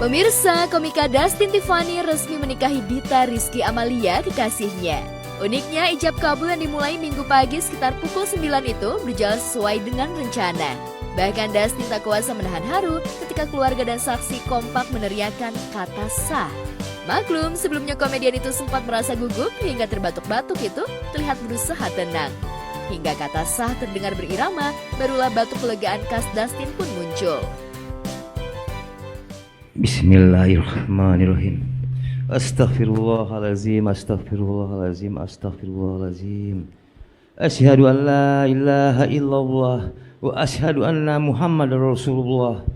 Pemirsa, komika Dustin Tiffany resmi menikahi Dita Rizky Amalia, kekasihnya. Uniknya, ijab kabul yang dimulai Minggu pagi sekitar pukul 9 itu berjalan sesuai dengan rencana. Bahkan Dustin tak kuasa menahan haru ketika keluarga dan saksi kompak meneriakan kata sah. Maklum, sebelumnya komedian itu sempat merasa gugup hingga terbatuk-batuk itu terlihat berusaha tenang. Hingga kata sah terdengar berirama, barulah batuk kelegaan khas Dustin pun muncul. Bismillahirrahmanirrahim. Astaghfirullahalazim, astaghfirullahalazim, astaghfirullahalazim. Asyhadu an la ilaha illallah wa asyhadu anna Muhammadar Rasulullah.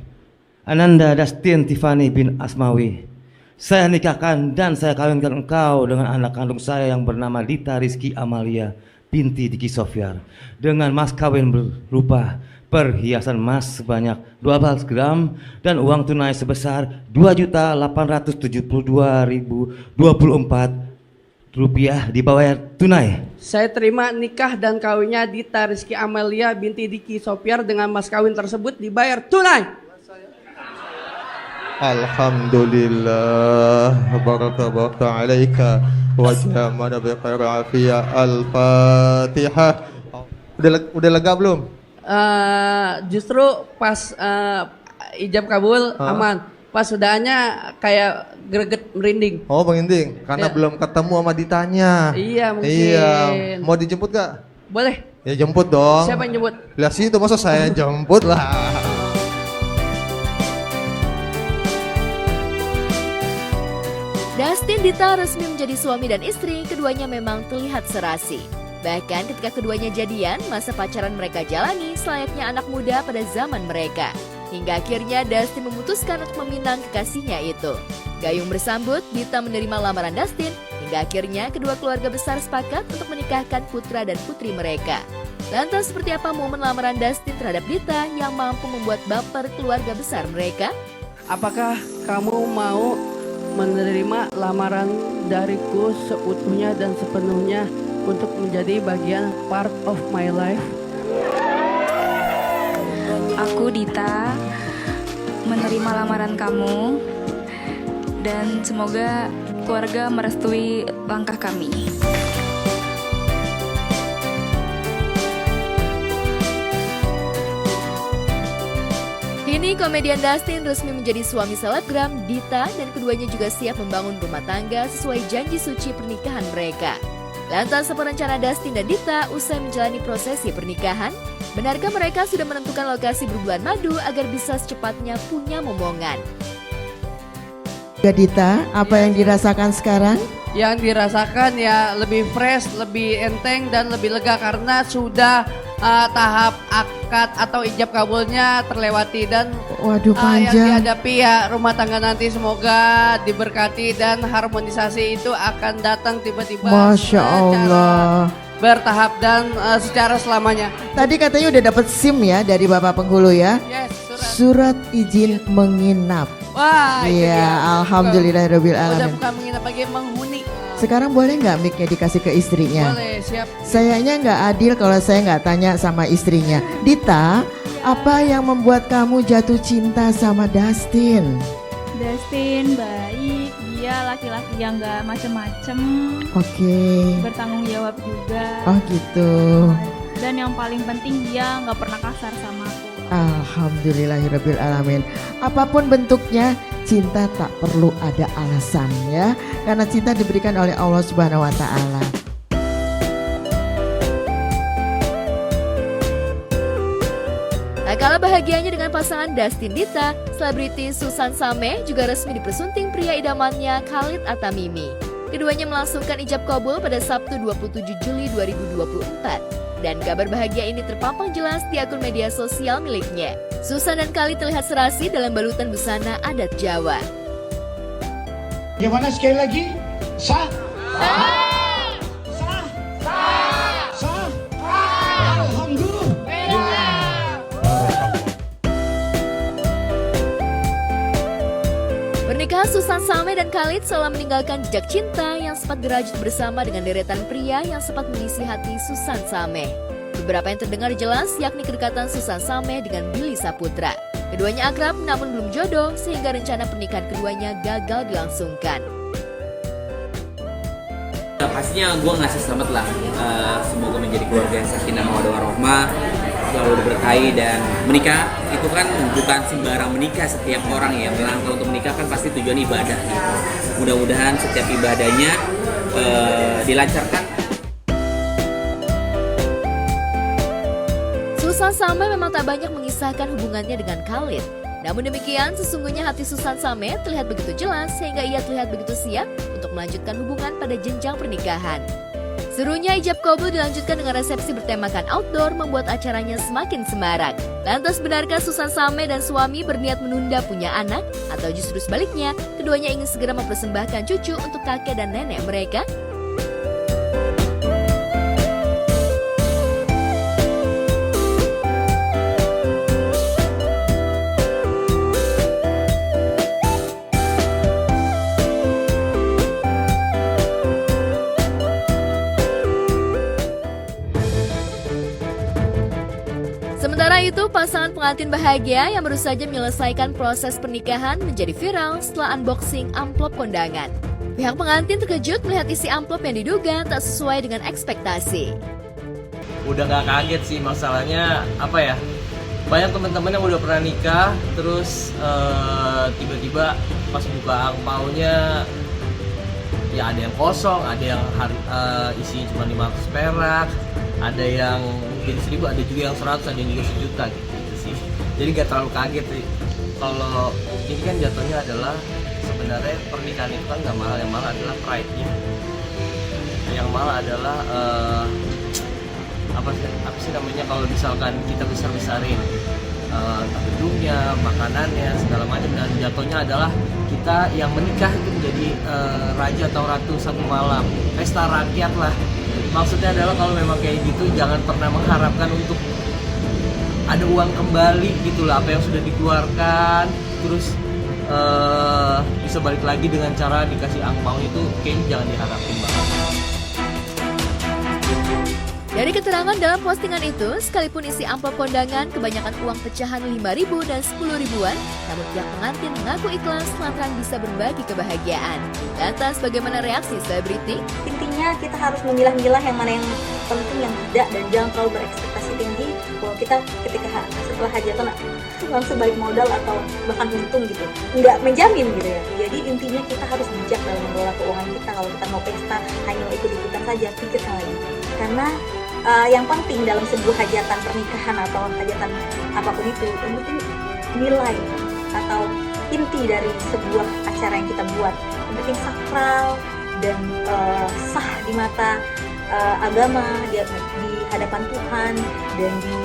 Ananda Dustin Tiffany bin Asmawi. Saya nikahkan dan saya kawinkan engkau dengan anak kandung saya yang bernama Dita Rizky Amalia binti Diki Sofyar dengan mas kawin berupa perhiasan emas sebanyak 12 gram dan uang tunai sebesar Rp2.872.024 dibayar tunai. Saya terima nikah dan kawinnya Dita Rizky Amalia binti Diki Sofyar dengan mas kawin tersebut dibayar tunai. Alhamdulillah, baraka alaika wa jamana bi khair afiyah. Al-Fatihah. Udah lega belum? Justru pas ijab kabul aman. Pas udahannya kayak greget merinding. Oh, merinding karena ya. belum ketemu sama ditanya. Iya, mungkin. Iya. Mau dijemput gak? Boleh. Ya jemput dong. Siapa yang jemput? Lihat situ, masa saya jemput lah. Dustin Dita resmi menjadi suami dan istri, keduanya memang terlihat serasi. Bahkan ketika keduanya jadian, masa pacaran mereka jalani selayaknya anak muda pada zaman mereka. Hingga akhirnya Dustin memutuskan untuk meminang kekasihnya itu. Gayung bersambut, Dita menerima lamaran Dustin, hingga akhirnya kedua keluarga besar sepakat untuk menikahkan putra dan putri mereka. Lantas seperti apa momen lamaran Dustin terhadap Dita yang mampu membuat baper keluarga besar mereka? Apakah kamu mau menerima lamaran dariku seutuhnya dan sepenuhnya untuk menjadi bagian part of my life? Aku Dita menerima lamaran kamu dan semoga keluarga merestui langkah kami. Kini komedian Dustin resmi menjadi suami selebgram Dita dan keduanya juga siap membangun rumah tangga sesuai janji suci pernikahan mereka. Lantas apa rencana Dustin dan Dita usai menjalani prosesi pernikahan? Benarkah mereka sudah menentukan lokasi berbulan madu agar bisa secepatnya punya momongan? Dita, apa yang dirasakan sekarang? Yang dirasakan ya lebih fresh, lebih enteng dan lebih lega karena sudah tahap akad atau ijab kabulnya terlewati dan Waduh, yang panjang. dihadapi ya rumah tangga nanti semoga diberkati dan harmonisasi itu akan datang tiba-tiba. Masya Allah. Bertahap dan secara selamanya. Tadi katanya udah dapat SIM ya dari Bapak Penghulu ya? Yes, Surat izin menginap. Wah, itu Iya, dia. alhamdulillahirabbil Udah alamin. bukan menginap lagi, menghuni. Sekarang boleh nggak mic-nya dikasih ke istrinya? Boleh, siap. Sayangnya nggak adil kalau saya nggak tanya sama istrinya. Dita, apa yang membuat kamu jatuh cinta sama Dustin? Dustin baik, dia laki-laki yang gak macem-macem, Oke. bertanggung jawab juga. Oh gitu. Dan yang paling penting dia gak pernah kasar sama aku. Alhamdulillahirabbil alamin. Apapun bentuknya, cinta tak perlu ada alasan ya. Karena cinta diberikan oleh Allah Subhanahu wa taala. Tak kalah bahagianya dengan pasangan Dustin Dita, selebriti Susan Sameh juga resmi dipersunting pria idamannya Khalid Atamimi. Keduanya melangsungkan ijab kabul pada Sabtu 27 Juli 2024. Dan kabar bahagia ini terpampang jelas di akun media sosial miliknya. Susan dan Khalid terlihat serasi dalam balutan busana adat Jawa. Gimana sekali lagi? Sah? Sah? Sah? Sah? Sah? Alhamdulillah. Pernikahan Susan Sameh dan Khalid seolah meninggalkan jejak cinta yang sempat dirajut bersama dengan deretan pria yang sempat mengisi hati Susan Sameh. Beberapa yang terdengar jelas yakni kedekatan Susan Sameh dengan Billy Saputra. Keduanya akrab namun belum jodoh sehingga rencana pernikahan keduanya gagal dilangsungkan. Pastinya gue ngasih selamat lah, semoga menjadi keluarga yang sakinah mawaddah warahmah, selalu diberkahi, dan menikah itu kan bukan sembarang menikah. Setiap orang yang melangkah untuk menikah kan pasti tujuan ibadah gitu. Mudah-mudahan setiap ibadahnya dilancarkan. Susan Sameh memang tak banyak mengisahkan hubungannya dengan Khalid. Namun demikian, sesungguhnya hati Susan Sameh terlihat begitu jelas sehingga ia terlihat begitu siap untuk melanjutkan hubungan pada jenjang pernikahan. Serunya ijab kabul dilanjutkan dengan resepsi bertemakan outdoor membuat acaranya semakin semarak. Lantas benarkah Susan Sameh dan suami berniat menunda punya anak? Atau justru sebaliknya, keduanya ingin segera mempersembahkan cucu untuk kakek dan nenek mereka? Sementara itu, pasangan pengantin bahagia yang baru saja menyelesaikan proses pernikahan menjadi viral setelah unboxing amplop kondangan. Pihak pengantin terkejut melihat isi amplop yang diduga tak sesuai dengan ekspektasi. Udah gak kaget sih, masalahnya apa ya, banyak teman-teman yang udah pernah nikah, terus tiba-tiba pas buka angpaunya ya ada yang kosong, ada yang isinya cuma 500 perak, ada yang mungkin 1000, ada juga yang 100, ada yang juga 1 juta gitu sih. Jadi gak terlalu kaget sih. Kalau ini kan jatuhnya adalah sebenarnya pernikahan itu kan gak mahal, yang mahal adalah pride-nya. Yang mahal adalah apa sih namanya, kalau misalkan kita besar-besarin gedungnya, makanannya, segala macam, dan jatuhnya adalah kita yang menikah itu menjadi raja atau ratu satu malam, pesta rakyat lah. Maksudnya adalah kalau memang kayak gitu jangan pernah mengharapkan untuk ada uang kembali gitu lah, apa yang sudah dikeluarkan terus bisa balik lagi dengan cara dikasih angpau, itu kayaknya jangan diharapin banget. Dari keterangan dalam postingan itu, sekalipun isi amplop kondangan kebanyakan uang pecahan 5.000 dan 10.000-an, namun pihak pengantin mengaku ikhlas lantaran bisa berbagi kebahagiaan. Lantas bagaimana reaksi selebriti? Intinya kita harus memilah-milah yang mana yang penting, yang tidak, dan jangan terlalu berekspektasi tinggi bahwa kita ketika setelah hajatan langsung balik modal atau bahkan untung gitu. Nggak menjamin gitu ya. Jadi intinya kita harus bijak dalam mengelola keuangan kita. Kalau kita mau pesta hanya mau ikut-ikutan saja, pikirkan lagi. Karena yang penting dalam sebuah hajatan pernikahan atau hajatan apapun itu, yang penting nilai atau inti dari sebuah acara yang kita buat, yang penting sakral dan sah di mata agama, di hadapan Tuhan dan di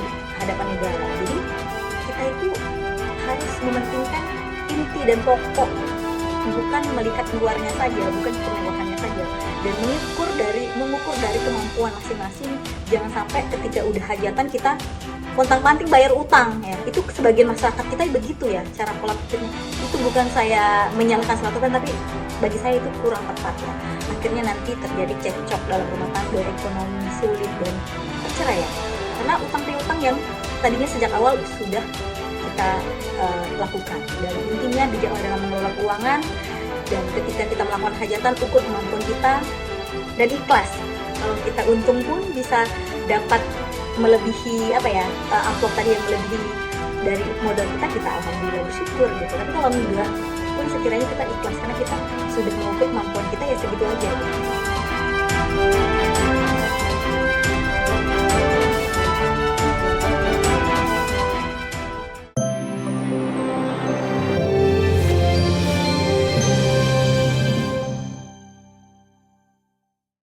hadapan negara. Jadi kita itu harus mementingkan inti dan pokok, bukan melihat luarnya saja, bukan kemewahannya saja, dan mengukur dari kemampuan masing-masing. Jangan sampai ketika udah hajatan kita pontang-panting bayar utang ya. Itu sebagian masyarakat kita begitu ya cara pola pikirnya. Itu bukan saya menyalahkan 100%, tapi bagi saya itu kurang tepat ya. Akhirnya nanti terjadi cekcok dalam rumah tangga, ekonomi sulit dan perceraian. Karena utang piutang yang tadinya sejak awal sudah kita lakukan. Dan intinya bijaklah dalam mengelola keuangan, dan ketika kita melakukan hajatan ukur kemampuan kita dan ikhlas. Kalau kita untung pun bisa dapat melebihi amplop tadi yang melebihi dari modal kita alhamdulillah bersyukur gitu. Tapi kalau enggak pun sekiranya kita ikhlas karena kita sudah mengukur kemampuan kita, ya segitu aja.